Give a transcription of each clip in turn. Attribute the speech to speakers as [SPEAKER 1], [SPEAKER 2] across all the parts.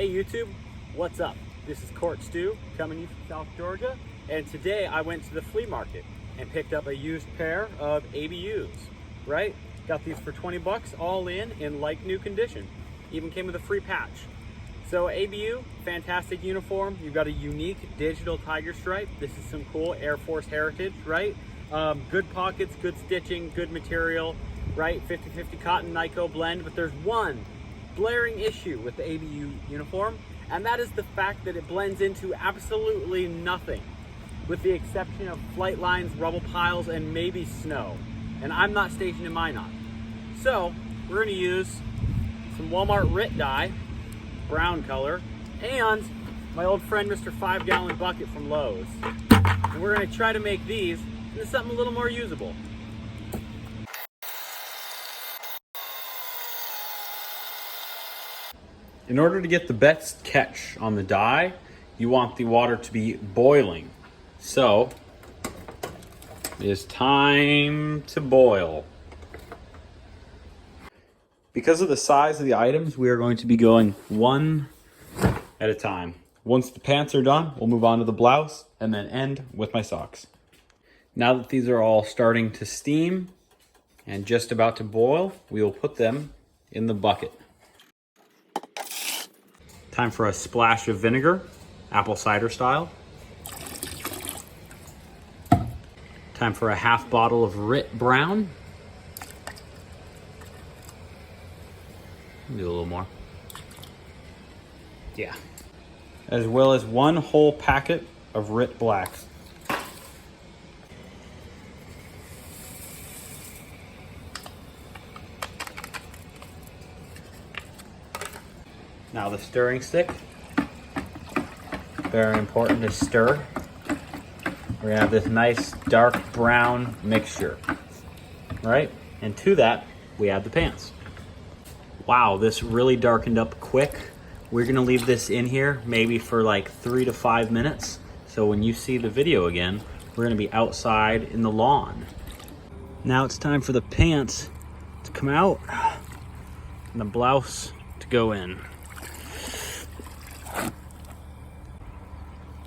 [SPEAKER 1] Hey YouTube, what's up? This is Court Stew coming to you from South Georgia, and today I went to the flea market and picked up a used pair of ABUs, right? Got these for 20 bucks, all in like new condition. Even came with a free patch. So ABU, fantastic uniform. You've got a unique digital tiger stripe. This is some cool Air Force heritage, right? Good pockets, good stitching, good material, right? 50-50 cotton Nyko blend, but there's one blaring issue with the ABU uniform, and that is the fact that it blends into absolutely nothing, with the exception of flight lines, rubble piles, and maybe snow. And I'm not stationed in mine on. So we're gonna use some Walmart RIT dye, brown color, and my old friend Mr. 5-gallon bucket from Lowe's. And we're gonna try to make these into something a little more usable. In order to get the best catch on the dye, you want the water to be boiling. So it is time to boil. Because of the size of the items, we are going to be going one at a time. Once the pants are done, we'll move on to the blouse and then end with my socks. Now that these are all starting to steam and just about to boil, we will put them in the bucket. Time for a splash of vinegar, apple cider style. Time for a half bottle of RIT brown. Do a little more. Yeah. As well as one whole packet of RIT black. Now the stirring stick. Very important to stir. We're gonna have this nice dark brown mixture, right? And to that, we add the pants. Wow, this really darkened up quick. We're gonna leave this in here maybe for like 3 to 5 minutes. So when you see the video again, we're gonna be outside in the lawn. Now it's time for the pants to come out and the blouse to go in.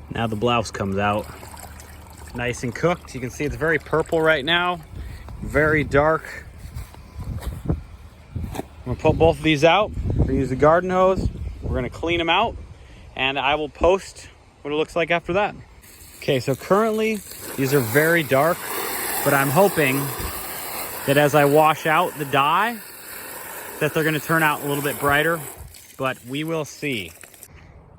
[SPEAKER 1] Now the blouse comes out. Nice and cooked. You can see it's very purple right now, very dark. I'm gonna put both of these out. We're gonna use the garden hose. We're gonna clean them out, and I will post what it looks like after that. Okay, so currently these are very dark, but I'm hoping that as I wash out the dye, that they're gonna turn out a little bit brighter, but we will see.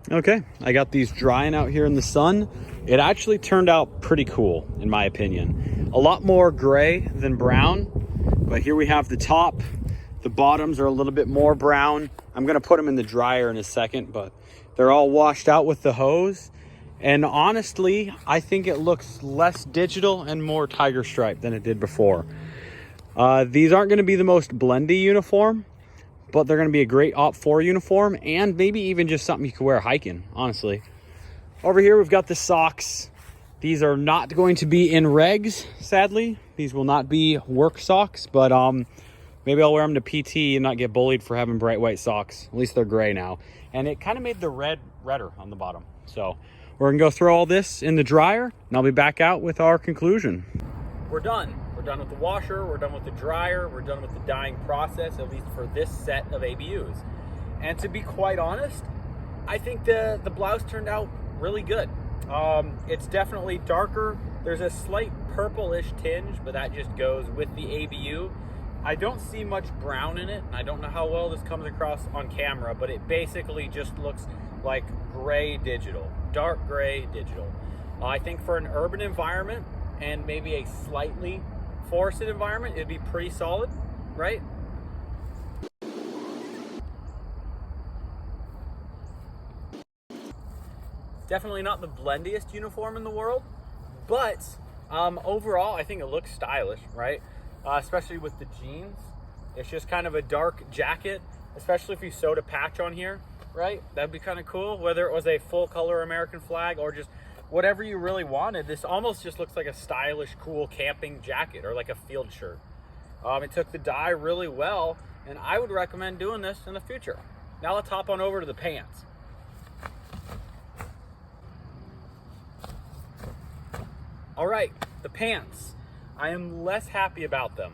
[SPEAKER 1] Okay, I got these drying out here in the sun. It actually turned out pretty cool, in my opinion. A lot more gray than brown, but here we have the top. The bottoms are a little bit more brown. I'm gonna put them in the dryer in a second, but they're all washed out with the hose. And honestly, I think it looks less digital and more tiger stripe than it did before. These aren't gonna be the most blendy uniform, but they're gonna be a great Op4 uniform, and maybe even just something you could wear hiking, honestly. Over here, we've got the socks. These are not going to be in regs, sadly. These will not be work socks, but maybe I'll wear them to PT and not get bullied for having bright white socks. At least they're gray now. And it kind of made the red redder on the bottom. So we're gonna go throw all this in the dryer, and I'll be back out with our conclusion. We're done. We're done with the washer, we're done with the dryer, we're done with the dyeing process, at least for this set of ABUs. And to be quite honest, I think the blouse turned out really good. It's definitely darker. There's a slight purplish tinge, but that just goes with the ABU. I don't see much brown in it, and I don't know how well this comes across on camera, but it basically just looks like gray digital, dark gray digital. I think for an urban environment and maybe a slightly forested environment, it'd be pretty solid, right? Definitely not the blendiest uniform in the world, but overall, I think it looks stylish, right? Especially with the jeans. It's just kind of a dark jacket, especially if you sewed a patch on here, right? That'd be kind of cool, whether it was a full color American flag or just whatever you really wanted. This almost just looks like a stylish, cool camping jacket or like a field shirt. It took the dye really well, and I would recommend doing this in the future. Now let's hop on over to the pants. All right, the pants. I am less happy about them.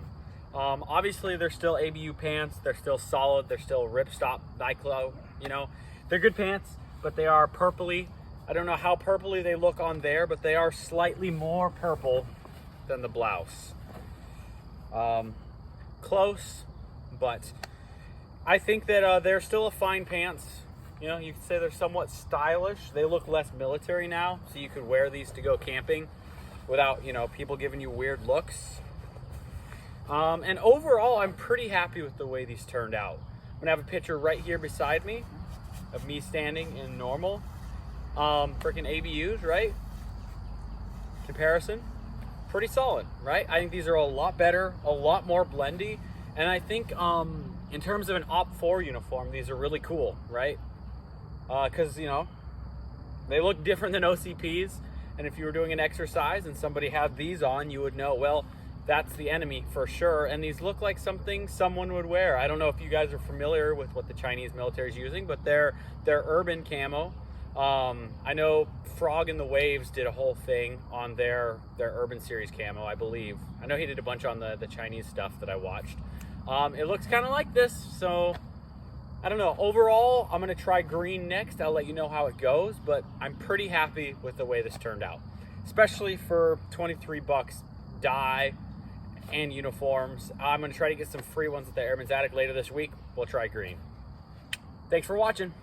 [SPEAKER 1] Obviously, they're still ABU pants. They're still solid. They're still ripstop Nyclo. You know, they're good pants, but they are purpley. I don't know how purpley they look on there, but they are slightly more purple than the blouse. Close, but I think that they're still a fine pants. You know, you could say they're somewhat stylish. They look less military now, so you could wear these to go camping without, you know, people giving you weird looks. And overall, I'm pretty happy with the way these turned out. I'm gonna have a picture right here beside me of me standing in normal freaking ABUs, right? Comparison, pretty solid, right? I think these are a lot better, a lot more blendy, and I think in terms of an OPT-4 uniform, these are really cool, right? Because, you know, they look different than OCPs, and if you were doing an exercise and somebody had these on, you would know, well, that's the enemy for sure. And these look like something someone would wear. I don't know if you guys are familiar with what the Chinese military is using, but they're urban camo. I know Frog in the Waves did a whole thing on their urban series camo, I believe. I know he did a bunch on the Chinese stuff that I watched. It looks kind of like this, so I don't know. Overall, I'm gonna try green next. I'll let you know how it goes, but I'm pretty happy with the way this turned out, especially for 23 bucks dye and uniforms. I'm gonna try to get some free ones at the Airman's Attic later this week. We'll try green. Thanks for watching.